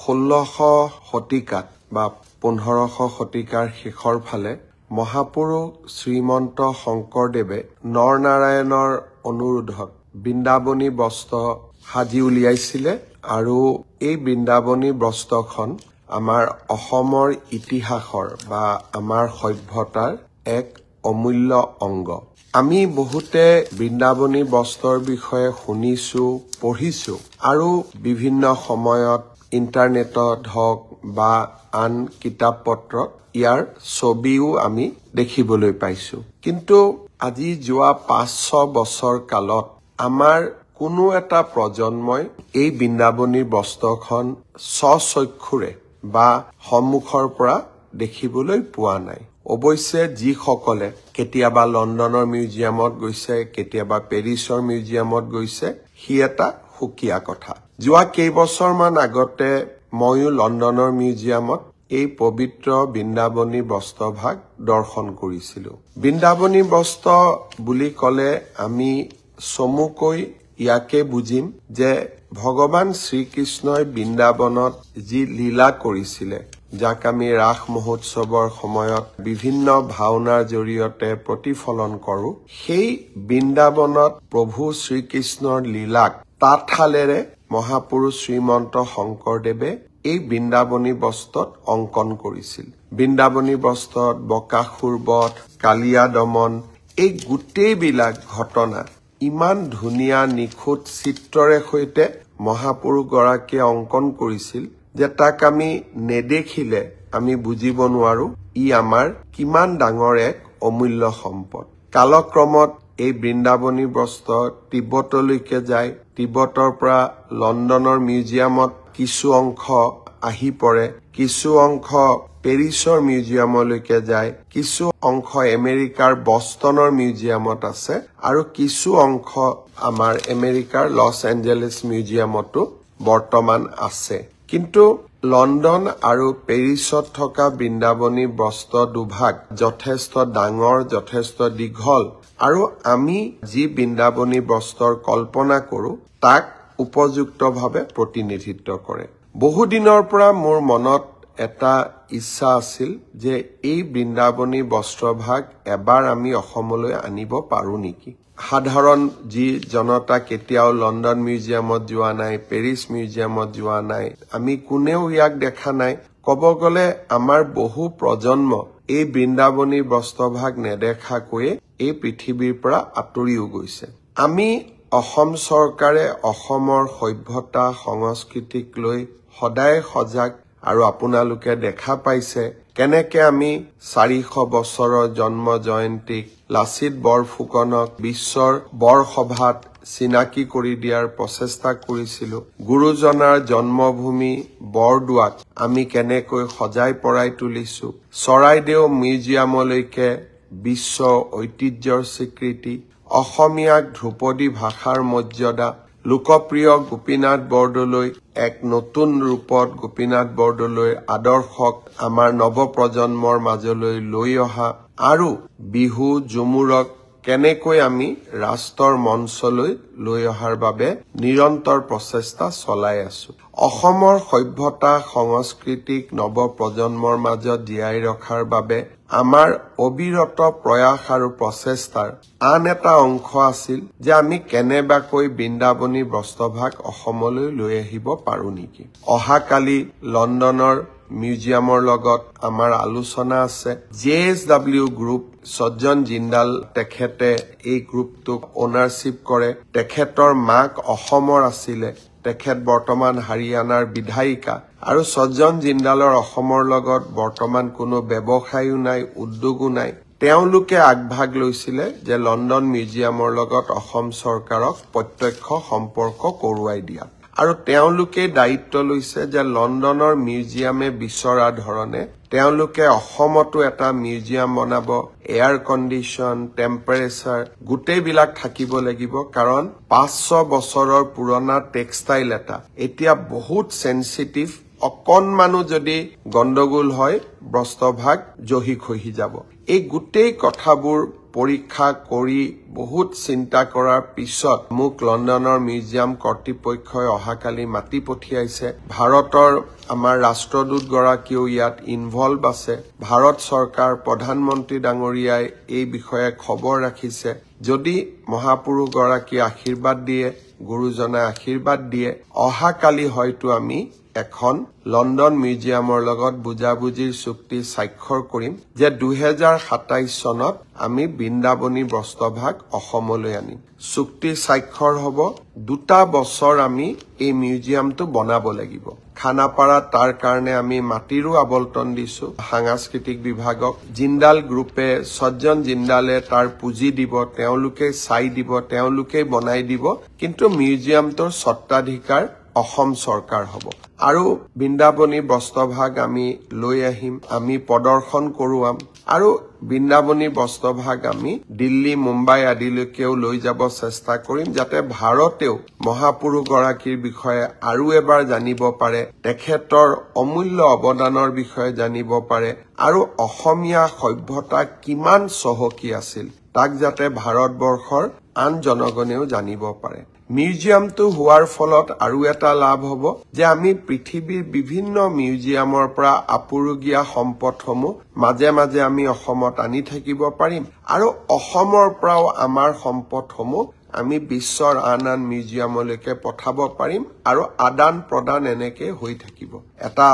1600 শতিকাত বা 1500 শতিকাৰ শেষৰ ফালে মহাপুৰুষ শ্ৰীমন্ত শংকৰদেৱে নৰনাৰায়ণৰ অনুৰোধত বৃন্দাবনী বস্ত্ৰ সাজি উলিয়াইছিলে আৰু এই বৃন্দাবনী বস্ত্ৰখন আমাৰ অসমৰ ইতিহাসৰ বা আমাৰ সভ্যতাৰ এক অমূল্য অংগ। আমি বহুতে বৃন্দাবনী বস্ত্ৰৰ বিষয়ে শুনিছো, পঢ়িছো আৰু বিভিন্ন সময়ত ইন্টাৰনেটত হওক বা আন কিতাপ পত্ৰত ইয়াৰ ছবিও আমি দেখিবলৈ পাইছো। কিন্তু আজি যোৱা 500 বছৰ কালত আমাৰ কোনো এটা প্ৰজন্মই এই বৃন্দাবনী বস্ত্ৰখন স্বচক্ষুৰে বা সন্মুখৰ পৰা দেখিবলৈ পোৱা নাই। অৱশ্যে যিসকলে কেতিয়াবা লণ্ডনৰ মিউজিয়ামত গৈছে, কেতিয়াবা পেৰিছৰ মিউজিয়ামত গৈছে, সি এটা সুকীয়া কথা। যোৱা কেইবছৰমান আগতে ময়ো লণ্ডনৰ মিউজিয়ামত এই পবিত্ৰ বৃন্দাবনী বস্ত্ৰভাগ দৰ্শন কৰিছিলো। বৃন্দাবনী বস্ত্ৰ বুলি ক'লে আমি চমুকৈ ইয়াকে বুজিম যে ভগৱান শ্ৰীকৃষ্ণই বৃন্দাবনত যি লীলা কৰিছিলে, যাক আমি ৰাস মহোৎসৱৰ সময়ত বিভিন্ন ভাওনাৰ জৰিয়তে প্ৰতিফলন কৰো, সেই বৃন্দাবনত প্ৰভু শ্ৰীকৃষ্ণৰ লীলাক তাঁতশালেৰে মহাপুৰুষ শ্ৰীমন্ত শংকৰদেৱে এই বৃন্দাবনী বস্ত্ৰত অংকন কৰিছিল। বৃন্দাবনী বস্ত্ৰত বকাসুৰ বধ, কালিয়া দমন, এই গোটেইবিলাক ঘটনা ইমান ধুনীয়া নিখুঁত চিত্ৰৰে সৈতে মহাপুৰুষ গৰাকীয়ে অংকন কৰিছিল যে তাক আমি নেদেখিলে আমি বুজিব নোৱাৰো ই আমাৰ কিমান ডাঙৰ এক অমূল্য সম্পদ। কালক্ৰমত এই বৃন্দাবনী বস্ত্ৰ তিব্বতলৈকে যায়, তিব্বতৰ পৰা লণ্ডনৰ মিউজিয়ামত কিছু অংশ আহি পৰে, কিছু অংশ পেৰিছৰ মিউজিয়ামলৈকে যায়, কিছু অংশ আমেৰিকাৰ বষ্টনৰ মিউজিয়ামত আছে আৰু কিছু অংশ আমাৰ আমেৰিকাৰ লছ এঞ্জেলেছ মিউজিয়ামতো বৰ্তমান আছে। কিন্তু লণ্ডন আৰু পেৰিছত থকা বৃন্দাবনী বস্ত্ৰ দুভাগ যথেষ্ট ডাঙৰ, যথেষ্ট দীঘল আৰু আমি যি বৃন্দাবনী বস্ত্ৰৰ কল্পনা কৰো তাক উপযুক্তভাৱে প্ৰতিনিধিত্ব কৰে। বহুদিনৰ পৰা মোৰ মনত এটা ইচ্ছা আছিল যে এই বৃন্দাবনী বস্ত্ৰভাগ এবাৰ আমি অসমলৈ আনিব পাৰো নেকি। সাধাৰণ যি জনতা কেতিয়াও লণ্ডন মিউজিয়ামত যোৱা নাই, পেৰিছ মিউজিয়ামত যোৱা নাই, আমি কোনেও ইয়াক দেখা নাই। ক'ব গ'লে আমাৰ বহু প্ৰজন্ম এই বৃন্দাবনী বস্ত্ৰভাগ নেদেখাকৈয়ে এই পৃথিৱীৰ পৰা আঁতৰিও গৈছে। আমি অসম চৰকাৰে অসমৰ সভ্যতা সংস্কৃতিক লৈ সদায় সজাগ আৰু আপোনালোকে দেখা পাইছে কেনেকে আমি 400 বছৰৰ জন্ম জয়ন্তীক লাচিত বৰফুকনক বিশ্বৰ বৰসভাত চিনাকি কৰি দিয়াৰ প্ৰচেষ্টা কৰিছিলো। গুৰুজনাৰ জন্মভূমি বৰদোৱাক আমি কেনেকৈ সজাই পৰাই তুলিছো। চৰাইদেউ মিউজিয়ামলৈকে বিশ্ব ঐতিহ্যৰ স্বীকৃতি, অসমীয়াক ধ্ৰুপদী ভাষাৰ মৰ্যাদা, লোকপ্ৰিয় গোপীনাথ বৰদলৈ এক নতুন ৰূপত গোপীনাথ বৰদলৈৰ আদৰ্শক আমাৰ নৱপ্ৰজন্মৰ মাজলৈ লৈ অহা আৰু বিহু ঝুমুৰক কেনেকৈ আমি ৰাষ্ট্ৰৰ মঞ্চলৈ লৈ অহাৰ বাবে নিৰন্তৰ প্ৰচেষ্টা চলাই আছো। অসমৰ সভ্যতা সংস্কৃতিক নৱপ্ৰজন্মৰ মাজত জীয়াই ৰখাৰ বাবে আমাৰ অবিৰত প্ৰয়াস আৰু প্ৰচেষ্টাৰ আন এটা অংশ আছিল যে আমি কেনেবাকৈ বৃন্দাবনী বস্ত্ৰভাগ অসমলৈ লৈ আহিব পাৰো নেকি। অহাকালি লণ্ডনৰ মিউজিয়ামৰ লগত আমাৰ আলোচনা আছে। JSW গ্ৰুপ, সজ্জন জিন্দাল তেখেতে এই গ্ৰুপটোক অনাৰশ্বিপ কৰে। তেখেতৰ মাক অসমৰ আছিলে, তেখেত বৰ্তমান হাৰিয়ানাৰ বিধায়িকা আৰু সজ্জন জিন্দালৰ অসমৰ লগত বৰ্তমান কোনো ব্যৱসায়ো নাই, উদ্যোগো নাই। তেওঁলোকে আগভাগ লৈছিলে যে লণ্ডন মিউজিয়ামৰ লগত অসম চৰকাৰক প্ৰত্যক্ষ সম্পৰ্ক কৰোৱাই দিয়া আৰু তেওঁলোকে দায়িত্ব লৈছে যে লণ্ডনৰ মিউজিয়ামে বিচৰা ধৰণে তেওঁলোকে অসমতো এটা মিউজিয়াম বনাব। এয়াৰ কণ্ডিশ্যন, টেম্পাৰেচাৰ গোটেইবিলাক থাকিব লাগিব, কাৰণ 500 বছৰৰ পুৰণা টেক্সটাইল এটা এতিয়া বহুত সেনচিটিভ। অকণমানো যদি গণ্ডগোল হয় বস্ত্ৰভাগ জহি খহি যাব। এই গোটেই কথাবোৰ পৰীক্ষা কৰি বহুত চিন্তা কৰাৰ পিছত মোক লণ্ডনৰ মিউজিয়াম কৰ্তৃপক্ষই অহাকালি মাতি পঠিয়াইছে। ভাৰতৰ আমাৰ ৰাষ্ট্ৰদূত গৰাকীও ইয়াত ইনভলভ আছে। ভাৰত চৰকাৰ প্ৰধানমন্ত্ৰী ডাঙৰীয়াই এই বিষয়ে খবৰ ৰাখিছে। যদি মহাপুৰুষ গৰাকী আশীৰ্বাদ দিয়ে, গুৰুজনাই আশীৰ্বাদ দিয়ে, অহাকালি হয়তো আমি এখন লণ্ডন মিউজিয়ামৰ লগত বুজাবুজিৰ চুক্তি স্বাক্ষৰ কৰিম যে 2027 চনত আমি বৃন্দাবনী বস্ত্ৰভাগ অসমলৈ আনিম। চুক্তি স্বাক্ষৰ হ'ব। 2 বছৰ আমি এই মিউজিয়ামটো বনাব লাগিব। খানাপাৰাত তাৰ কাৰণে আমি মাটিৰো আবলটন দিছো সাংস্কৃতিক বিভাগক। জিন্দাল গ্ৰুপে সজ্জন জিন্দালে তাৰ পুঁজি দিব, তেওঁলোকে চাই দিব, তেওঁলোকে বনাই দিব, কিন্তু মিউজিয়ামটোৰ স্বত্বাধিকাৰ অসম চৰকাৰ হ'ব। আৰু বৃন্দাবনী বস্ত্ৰভাগ আমি লৈ আহিম, আমি প্ৰদৰ্শন কৰোৱাম আৰু বৃন্দাবনী বস্ত্ৰভাগ আমি দিল্লী, মুম্বাই আদিলৈকেও লৈ যাব চেষ্টা কৰিম, যাতে ভাৰতেও মহাপুৰুষ গৰাকীৰ বিষয়ে আৰু এবাৰ জানিব পাৰে, তেখেতৰ অমূল্য অৱদানৰ বিষয়ে জানিব পাৰে আৰু অসমীয়া সভ্যতা কিমান চহকী আছিল তাক যাতে ভাৰতবৰ্ষৰ আন জনগণেও জানিব পাৰে। মিউজিয়ামটো হোৱাৰ ফলত আৰু এটা লাভ হ'ব যে আমি পৃথিৱীৰ বিভিন্ন মিউজিয়ামৰ পৰা আপুৰুগীয়া সম্পদসমূহ মাজে মাজে আমি অসমত আনি থাকিব পাৰিম আৰু অসমৰ পৰাও আমাৰ সম্পদসমূহ আমি বিশ্বৰ আন আন মিউজিয়ামলৈকে পঠাব পাৰিম আৰু আদান প্ৰদান এনেকে হৈ থাকিব। এটা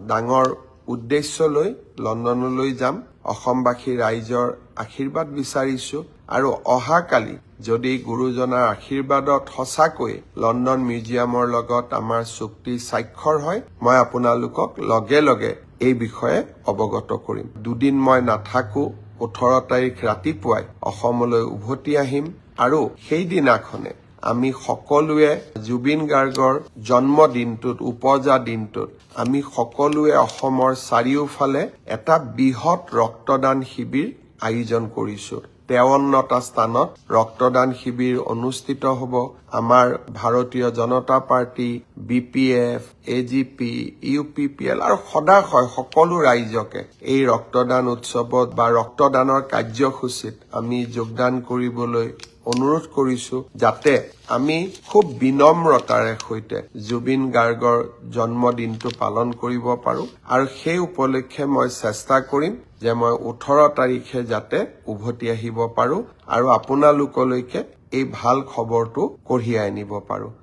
ডাঙৰ উদ্দেশ্য লৈ লণ্ডনলৈ যাম। অসমবাসী ৰাইজৰ আশীৰ্বাদ বিচাৰিছো আৰু অহাকালি যদি গুৰুজনাৰ আশীৰ্বাদত সঁচাকৈ লণ্ডন মিউজিয়ামৰ লগত আমাৰ চুক্তি স্বাক্ষৰ হয়, মই আপোনালোকক লগে লগে এই বিষয়ে অৱগত কৰিম। 2 দিন মই নাথাকো। 18 তাৰিখ ৰাতিপুৱাই অসমলৈ উভতি আহিম আৰু সেইদিনাখনে আমি সকলোৱে জুবিন গাৰ্গৰ জন্মদিনটোত, উপজা দিনটোত আমি সকলোৱে অসমৰ চাৰিওফালে এটা বৃহৎ ৰক্তদান শিবিৰ আয়োজন কৰিছো। 53টা স্থানত ৰক্তদান শিবিৰ অনুষ্ঠিত হ'ব। আমাৰ ভাৰতীয় জনতা পাৰ্টি, BPF, AGP, UPPL আৰু সদাশয় সকলো ৰাইজকে এই ৰক্তদান উৎসৱত বা ৰক্তদানৰ কাৰ্যসূচীত আমি যোগদান কৰিবলৈ অনুৰোধ কৰিছো, যাতে আমি খুব বিনম্ৰতাৰে সৈতে জুবিন গাৰ্গৰ জন্মদিনটো পালন কৰিব পাৰো আৰু সেই উপলক্ষে মই চেষ্টা কৰিম যে মই 18 তাৰিখে যাতে উভতি আহিব পাৰো আৰু আপোনালোকলৈকে এই ভাল খবৰটো কঢ়িয়াই আনিব পাৰো।